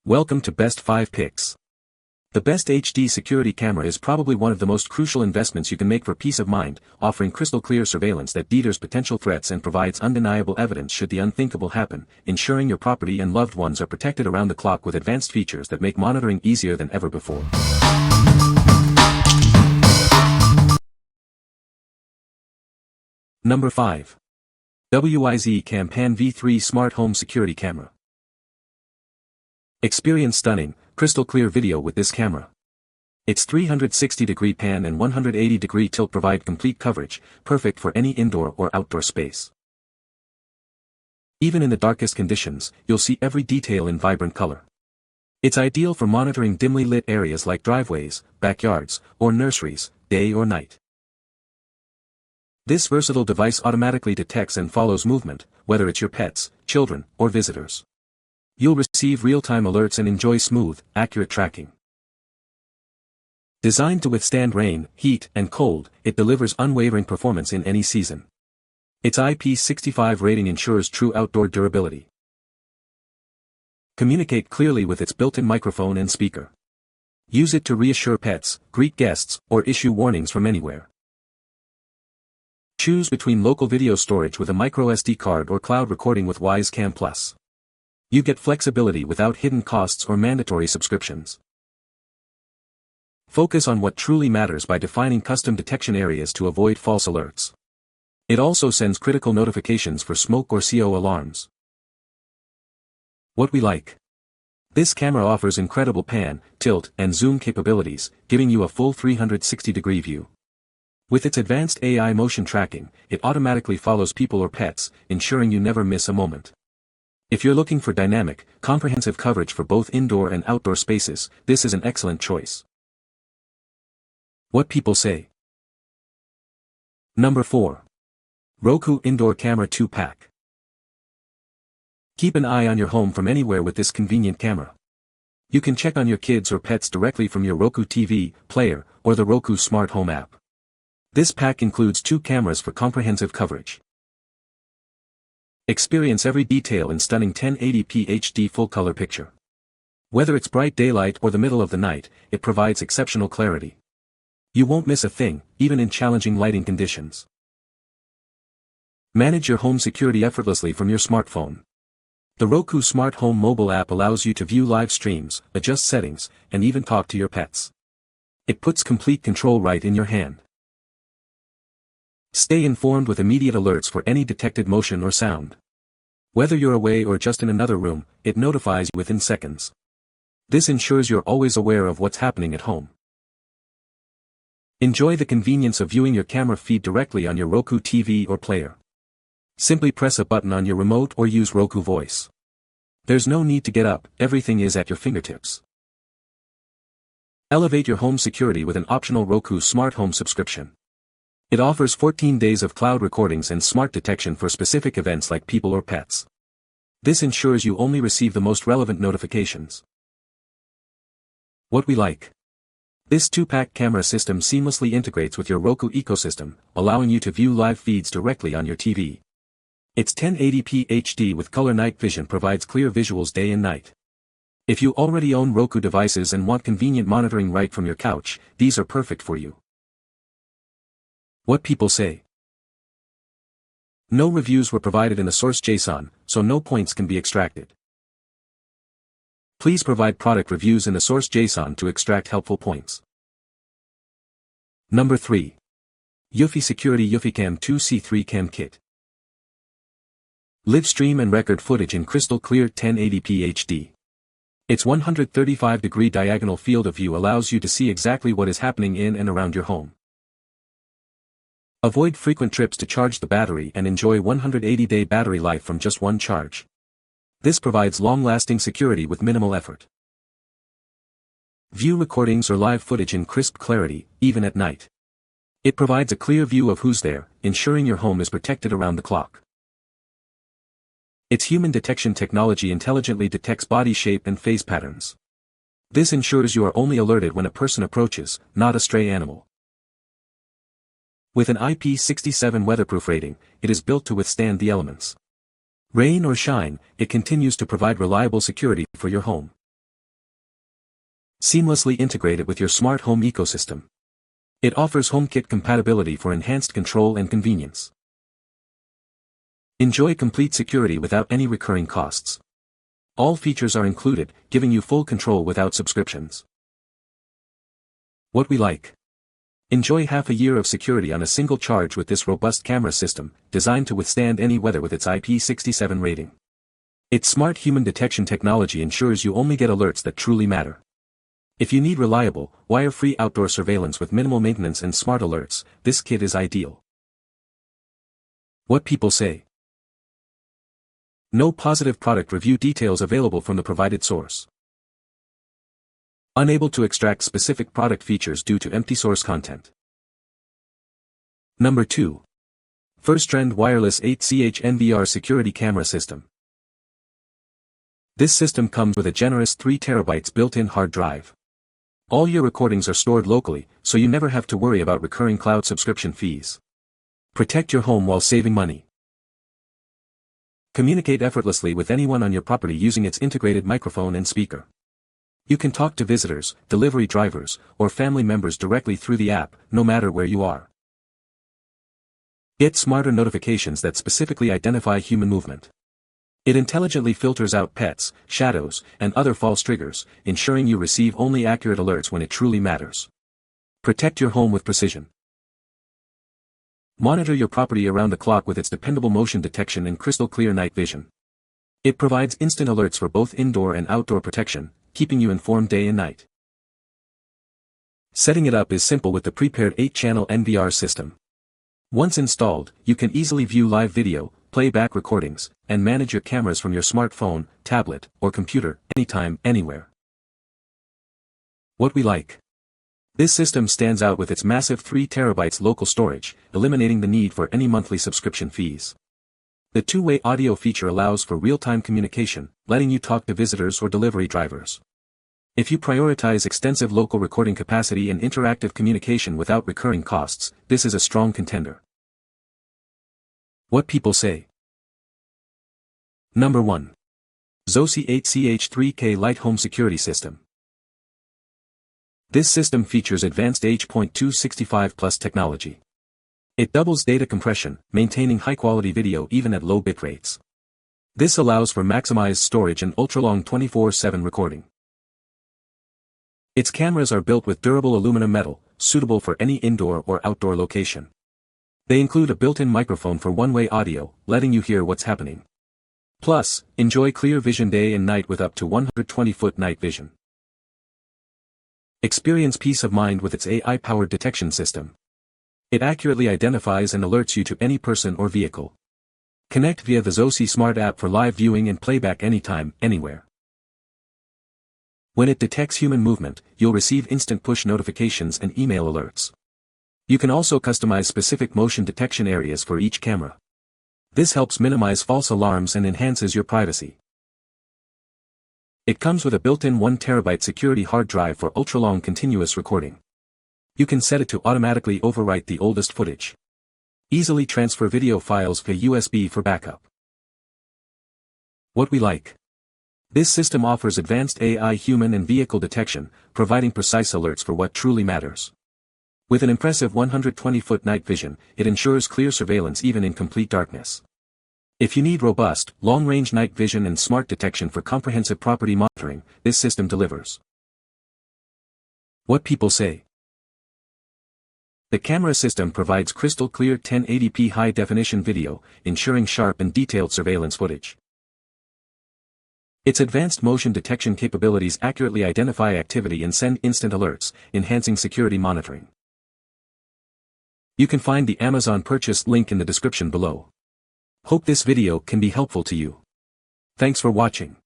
Welcome to Best 5 Picks. The Best HD security camera is probably one of the most crucial investments you can make for peace of mind, offering crystal clear surveillance that deters potential threats and provides undeniable evidence should the unthinkable happen, ensuring your property and loved ones are protected around the clock with advanced features that make monitoring easier than ever before. Number 5. WYZE Pan V3 Smart Home Security Camera. Experience stunning, crystal clear video with this camera. Its 360-degree pan and 180-degree tilt provide complete coverage, perfect for any indoor or outdoor space. Even in the darkest conditions, you'll see every detail in vibrant color. It's ideal for monitoring dimly lit areas like driveways, backyards, or nurseries, day or night. This versatile device automatically detects and follows movement, whether it's your pets, children, or visitors. You'll receive real-time alerts and enjoy smooth, accurate tracking. Designed to withstand rain, heat, and cold, it delivers unwavering performance in any season. Its IP65 rating ensures true outdoor durability. Communicate clearly with its built-in microphone and speaker. Use it to reassure pets, greet guests, or issue warnings from anywhere. Choose between local video storage with a microSD card or cloud recording with WYZE Plus. You get flexibility without hidden costs or mandatory subscriptions. Focus on what truly matters by defining custom detection areas to avoid false alerts. It also sends critical notifications for smoke or CO alarms. What we like. This camera offers incredible pan, tilt, and zoom capabilities, giving you a full 360-degree view. With its advanced AI motion tracking, it automatically follows people or pets, ensuring you never miss a moment. If you're looking for dynamic, comprehensive coverage for both indoor and outdoor spaces, this is an excellent choice. What people say. Number 4. Roku Indoor Camera 2-Pack. Keep an eye on your home from anywhere with this convenient camera. You can check on your kids or pets directly from your Roku TV, player, or the Roku Smart Home app. This pack includes 2 cameras for comprehensive coverage. Experience every detail in stunning 1080p HD full-color picture. Whether it's bright daylight or the middle of the night, it provides exceptional clarity. You won't miss a thing, even in challenging lighting conditions. Manage your home security effortlessly from your smartphone. The Roku Smart Home mobile app allows you to view live streams, adjust settings, and even talk to your pets. It puts complete control right in your hand. Stay informed with immediate alerts for any detected motion or sound. Whether you're away or just in another room, it notifies you within seconds. This ensures you're always aware of what's happening at home. Enjoy the convenience of viewing your camera feed directly on your Roku TV or player. Simply press a button on your remote or use Roku Voice. There's no need to get up, everything is at your fingertips. Elevate your home security with an optional Roku Smart Home subscription. It offers 14 days of cloud recordings and smart detection for specific events like people or pets. This ensures you only receive the most relevant notifications. What we like. This 2-pack camera system seamlessly integrates with your Roku ecosystem, allowing you to view live feeds directly on your TV. Its 1080p HD with color night vision provides clear visuals day and night. If you already own Roku devices and want convenient monitoring right from your couch, these are perfect for you. What people say. No reviews were provided in the source JSON, so no points can be extracted. Please provide product reviews in the source JSON to extract helpful points. Number 3. EUFY Security eufyCam 2C3 Cam Kit. Live stream and record footage in crystal clear 1080p HD. Its 135-degree diagonal field of view allows you to see exactly what is happening in and around your home. Avoid frequent trips to charge the battery and enjoy 180-day battery life from just one charge. This provides long-lasting security with minimal effort. View recordings or live footage in crisp clarity, even at night. It provides a clear view of who's there, ensuring your home is protected around the clock. Its human detection technology intelligently detects body shape and face patterns. This ensures you are only alerted when a person approaches, not a stray animal. With an IP67 weatherproof rating, it is built to withstand the elements. Rain or shine, it continues to provide reliable security for your home. Seamlessly integrated with your smart home ecosystem. It offers HomeKit compatibility for enhanced control and convenience. Enjoy complete security without any recurring costs. All features are included, giving you full control without subscriptions. What we like. Enjoy half a year of security on a single charge with this robust camera system, designed to withstand any weather with its IP67 rating. Its smart human detection technology ensures you only get alerts that truly matter. If you need reliable, wire-free outdoor surveillance with minimal maintenance and smart alerts, this kit is ideal. What people say. No positive product review details available from the provided source. Unable to extract specific product features due to empty source content. Number 2. Firstrend Wireless 8CH NVR Security Camera System. This system comes with a generous 3 TB built-in hard drive. All your recordings are stored locally, so you never have to worry about recurring cloud subscription fees. Protect your home while saving money. Communicate effortlessly with anyone on your property using its integrated microphone and speaker. You can talk to visitors, delivery drivers, or family members directly through the app, no matter where you are. Get smarter notifications that specifically identify human movement. It intelligently filters out pets, shadows, and other false triggers, ensuring you receive only accurate alerts when it truly matters. Protect your home with precision. Monitor your property around the clock with its dependable motion detection and crystal-clear night vision. It provides instant alerts for both indoor and outdoor protection, keeping you informed day and night. Setting it up is simple with the prepared 8-channel NVR system. Once installed, you can easily view live video, play back recordings, and manage your cameras from your smartphone, tablet, or computer, anytime, anywhere. What we like. This system stands out with its massive 3 TB local storage, eliminating the need for any monthly subscription fees. The two-way audio feature allows for real-time communication, letting you talk to visitors or delivery drivers. If you prioritize extensive local recording capacity and interactive communication without recurring costs, this is a strong contender. What people say. Number 1. ZOSI 8CH 3K Lite Home Security System. This system features advanced H.265 Plus technology. It doubles data compression, maintaining high-quality video even at low bit rates. This allows for maximized storage and ultra-long 24/7 recording. Its cameras are built with durable aluminum metal, suitable for any indoor or outdoor location. They include a built-in microphone for one-way audio, letting you hear what's happening. Plus, enjoy clear vision day and night with up to 120-foot night vision. Experience peace of mind with its AI-powered detection system. It accurately identifies and alerts you to any person or vehicle. Connect via the ZOSI Smart app for live viewing and playback anytime, anywhere. When it detects human movement, you'll receive instant push notifications and email alerts. You can also customize specific motion detection areas for each camera. This helps minimize false alarms and enhances your privacy. It comes with a built-in 1 TB security hard drive for ultra-long continuous recording. You can set it to automatically overwrite the oldest footage. Easily transfer video files via USB for backup. What we like. This system offers advanced AI human and vehicle detection, providing precise alerts for what truly matters. With an impressive 120-foot night vision, it ensures clear surveillance even in complete darkness. If you need robust, long-range night vision and smart detection for comprehensive property monitoring, this system delivers. What people say. The camera system provides crystal-clear 1080p high-definition video, ensuring sharp and detailed surveillance footage. Its advanced motion detection capabilities accurately identify activity and send instant alerts, enhancing security monitoring. You can find the Amazon purchase link in the description below. Hope this video can be helpful to you. Thanks for watching.